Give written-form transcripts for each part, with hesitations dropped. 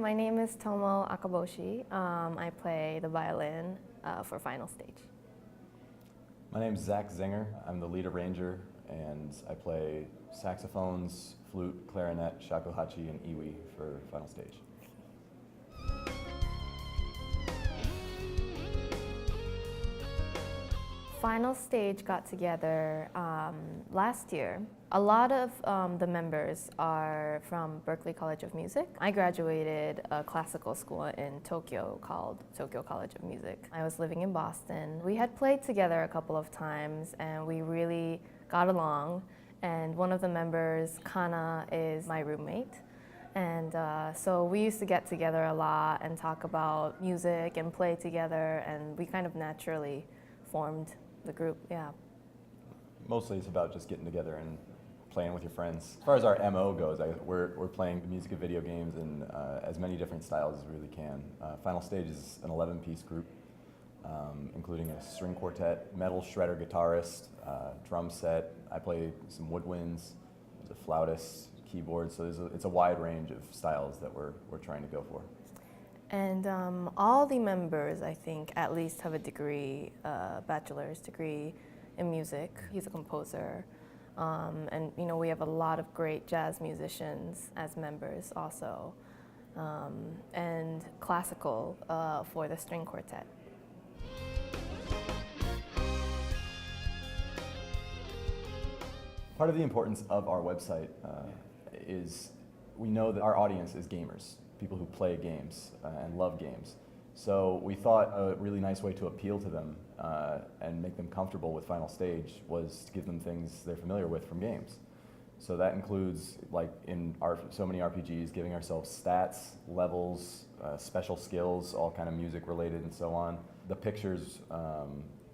my name is Tomo Akaboshi. I play the violin for Final Stage. My name is Zinger. I'm the lead arranger, and I play saxophones, flute, clarinet, shakuhachi, and iwi for Final Stage. Final Stage got together last year. A lot of the members are from Berklee College of Music. I graduated a classical school in Tokyo called Tokyo College of Music. I was living in Boston. We had played together a couple of times and we really got along. And one of the members, Kana, is my roommate. And so we used to get together a lot and talk about music and play together, and we kind of naturally formed the group, yeah. Mostly it's about just getting together and playing with your friends. As far as our MO goes, we're playing the music of video games in as many different styles as we really can. Final Stage is an 11-piece group, including a string quartet, metal shredder guitarist, drum set. I play some woodwinds, there's a flautist, keyboard, so it's a wide range of styles that we're trying to go for. And all the members, I think, at least have a degree, bachelor's degree in music. He's a composer. And you know, we have a lot of great jazz musicians as members also. And classical for the string quartet. Part of the importance of our website is we know that our audience is gamers, people who play games and love games. So we thought a really nice way to appeal to them and make them comfortable with Final Stage was to give them things they're familiar with from games. So that includes, like in so many RPGs, giving ourselves stats, levels, special skills, all kind of music related and so on. The pictures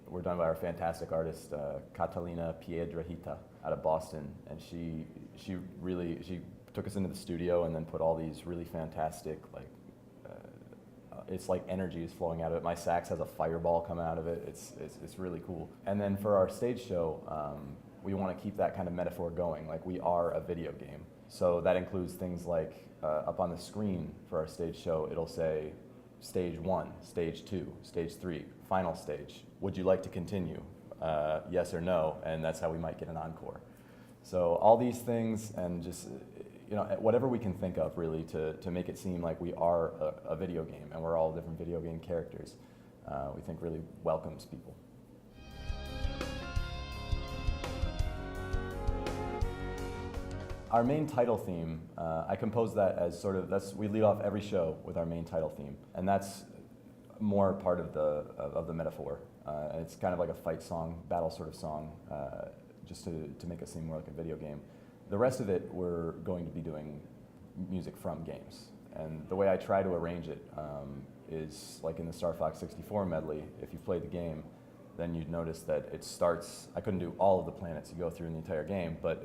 were done by our fantastic artist, Catalina Piedrahita out of Boston, and she took us into the studio and then put all these really fantastic, like, it's like energy is flowing out of it. My sax has a fireball come out of it. It's really cool. And then for our stage show, we want to keep that kind of metaphor going, like we are a video game. So that includes things like up on the screen for our stage show, it'll say stage 1, stage 2, stage 3, final stage. Would you like to continue? Yes or no? And that's how we might get an encore. So all these things, and just, you know, whatever we can think of really to make it seem like we are a video game and we're all different video game characters, we think really welcomes people. Our main title theme, I composed that as sort of, we lead off every show with our main title theme, and that's more part of the metaphor. And it's kind of like a fight song, battle sort of song, just to make it seem more like a video game. The rest of it, we're going to be doing music from games. And the way I try to arrange it is like in the Star Fox 64 medley. If you've played the game, then you'd notice that it starts, I couldn't do all of the planets you go through in the entire game, but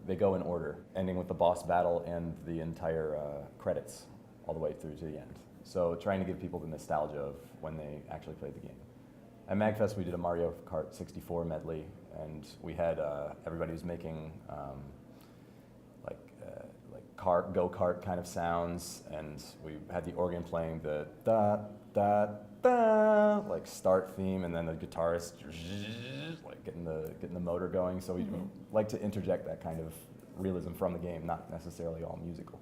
they go in order, ending with the boss battle and the entire credits all the way through to the end. So trying to give people the nostalgia of when they actually played the game. At MAGFest, we did a Mario Kart 64 medley, and we had everybody was making like go-kart kind of sounds, and we had the organ playing the da da da like start theme, and then the guitarist like getting the motor going. So we like to interject that kind of realism from the game, not necessarily all musical.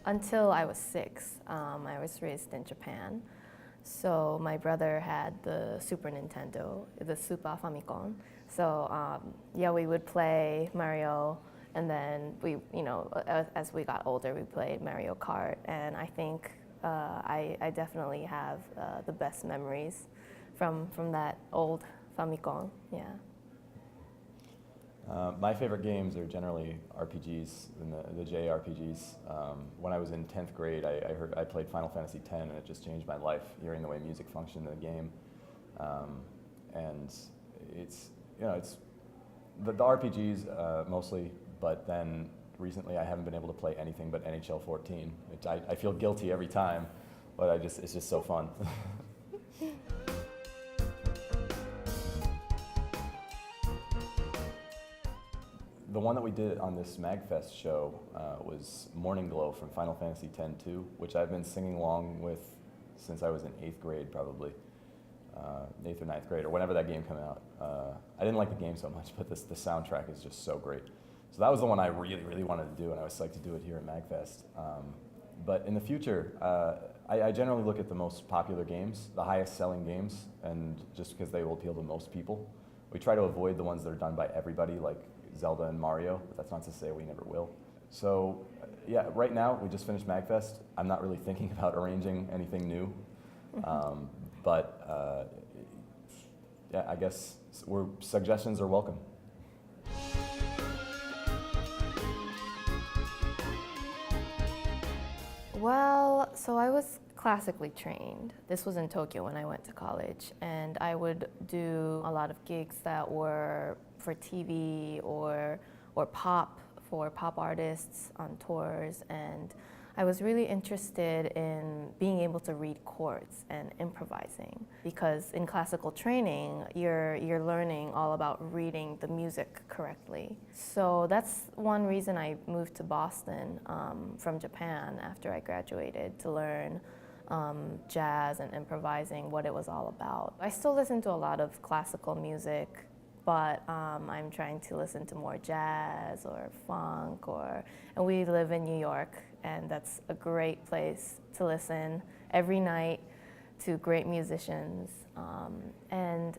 Until I was 6, I was raised in Japan. So my brother had the Super Nintendo, the Super Famicom. So yeah, we would play Mario, and then we, you know, as we got older, we played Mario Kart. And I think I definitely have the best memories from that old Famicom. Yeah. My favorite games are generally RPGs, and the JRPGs. When I was in 10th grade, I played Final Fantasy X, and it just changed my life, hearing the way music functioned in the game. And it's, you know, it's the RPGs mostly, but then recently I haven't been able to play anything but NHL 14, which I feel guilty every time, but it's just so fun. The one that we did on this MAGFest show was Morning Glow from Final Fantasy X-2, which I've been singing along with since I was in 8th grade, probably. 8th or 9th grade, or whenever that game came out. I didn't like the game so much, but the soundtrack is just so great. So that was the one I really, really wanted to do, and I was psyched to do it here at MAGFest. But in the future, I generally look at the most popular games, the highest selling games, and just because they will appeal to most people. We try to avoid the ones that are done by everybody, like Zelda and Mario, but that's not to say we never will. So yeah, right now, we just finished MAGFest. I'm not really thinking about arranging anything new. But yeah, I guess suggestions are welcome. Well, so I was classically trained. This was in Tokyo when I went to college, and I would do a lot of gigs that were for TV or pop, for pop artists on tours, and I was really interested in being able to read chords and improvising, because in classical training, you're learning all about reading the music correctly. So that's one reason I moved to Boston from Japan after I graduated, to learn jazz and improvising, what it was all about. I still listen to a lot of classical music, but I'm trying to listen to more jazz or funk, and we live in New York, and that's a great place to listen every night to great musicians. And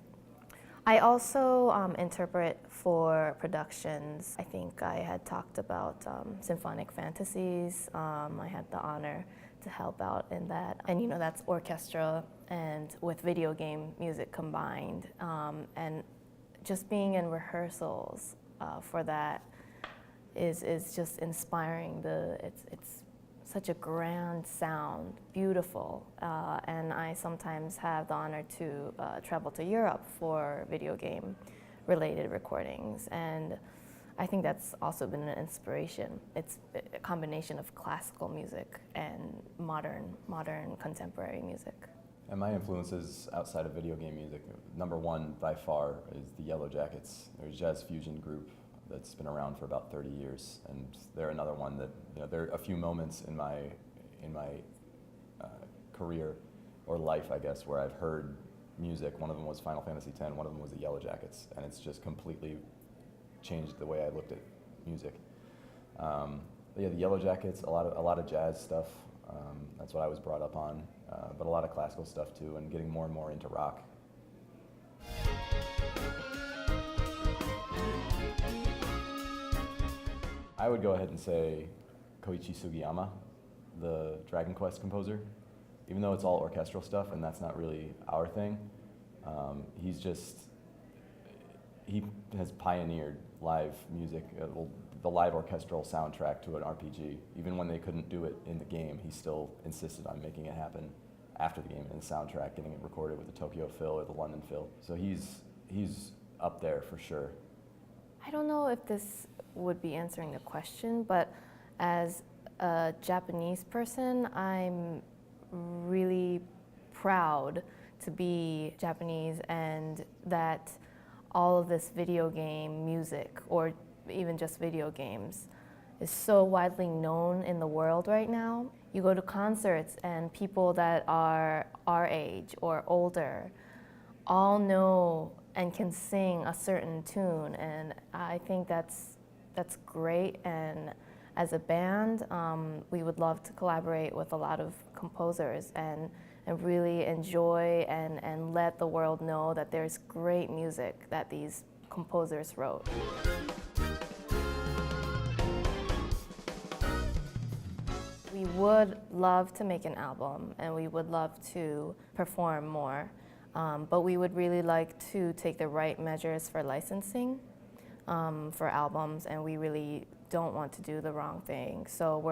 I also interpret for productions. I think I had talked about Symphonic Fantasies. I had the honor to help out in that. And you know, that's orchestra and with video game music combined. And just being in rehearsals for that is just inspiring. It's such a grand sound, beautiful, and I sometimes have the honor to travel to Europe for video game related recordings, and I think that's also been an inspiration. It's a combination of classical music and modern contemporary music. And my influences outside of video game music, number one by far is the Yellow Jackets. They're a jazz fusion group that's been around for about 30 years, and they're another one that, you know, there are a few moments in my career or life, I guess, where I've heard music. One of them was Final Fantasy X, one of them was the Yellow Jackets, and it's just completely changed the way I looked at music. But yeah, the Yellow Jackets, a lot of jazz stuff. That's what I was brought up on, but a lot of classical stuff too, and getting more and more into rock. I would go ahead and say Koichi Sugiyama, the Dragon Quest composer. Even though it's all orchestral stuff and that's not really our thing, he has pioneered live music, the live orchestral soundtrack to an RPG. Even when they couldn't do it in the game, he still insisted on making it happen after the game in the soundtrack, getting it recorded with the Tokyo Phil or the London Phil. So he's up there for sure. I don't know if this would be answering the question, but as a Japanese person, I'm really proud to be Japanese, and that all of this video game music, or even just video games, is so widely known in the world right now. You go to concerts and people that are our age or older all know and can sing a certain tune, and I think that's great. And as a band, we would love to collaborate with a lot of composers and really enjoy and let the world know that there's great music that these composers wrote. We would love to make an album, and we would love to perform more, but we would really like to take the right measures for licensing for albums, and we really don't want to do the wrong thing. So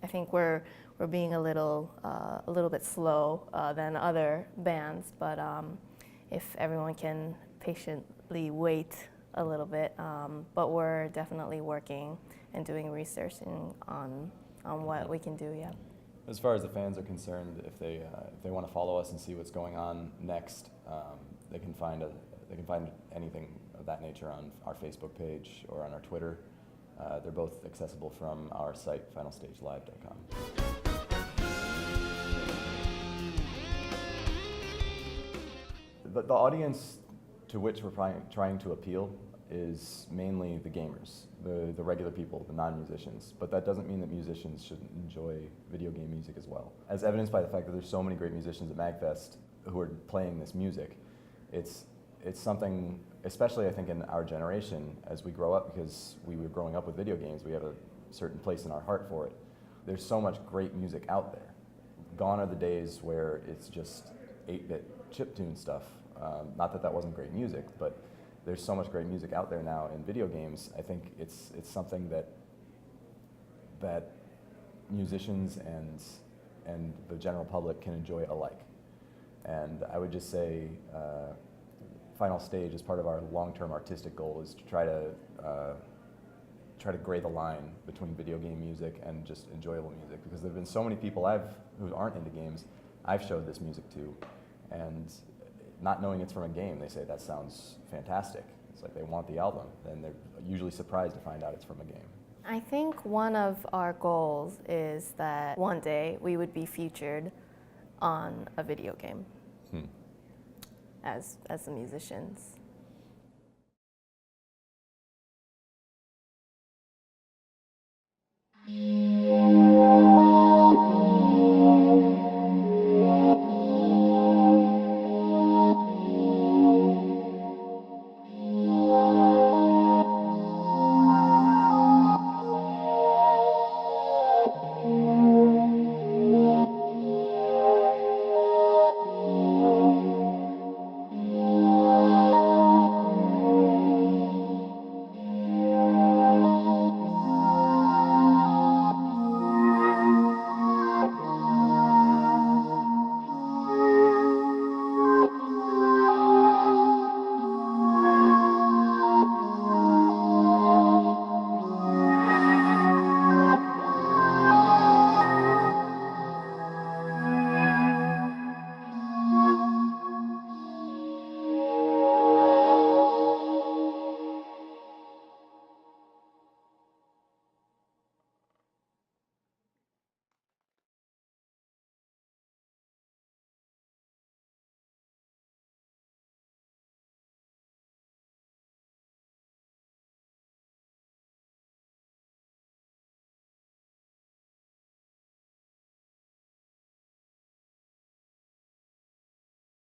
I think we're being a little bit slow than other bands, but if everyone can patiently wait a little bit, but we're definitely working and doing research on what we can do, yeah. As far as the fans are concerned, if they want to follow us and see what's going on next, they can find They can find anything of that nature on our Facebook page or on our Twitter. They're both accessible from our site, finalstagelive.com. The audience to which we're trying to appeal is mainly the gamers, the regular people, the non-musicians. But that doesn't mean that musicians shouldn't enjoy video game music as well. As evidenced by the fact that there's so many great musicians at MAGFest who are playing this music, it's something, especially I think in our generation, as we grow up, because we were growing up with video games, we have a certain place in our heart for it. There's so much great music out there. Gone are the days where it's just 8-bit chiptune stuff. Not that that wasn't great music, but there's so much great music out there now in video games. I think it's something that musicians and the general public can enjoy alike. And I would just say, Final Stage, as part of our long-term artistic goal, is to try to gray the line between video game music and just enjoyable music, because there have been so many people who aren't into games I've showed this music to, and not knowing it's from a game, they say, that sounds fantastic. It's like they want the album, and they're usually surprised to find out it's from a game. I think one of our goals is that one day we would be featured on a video game as the musicians.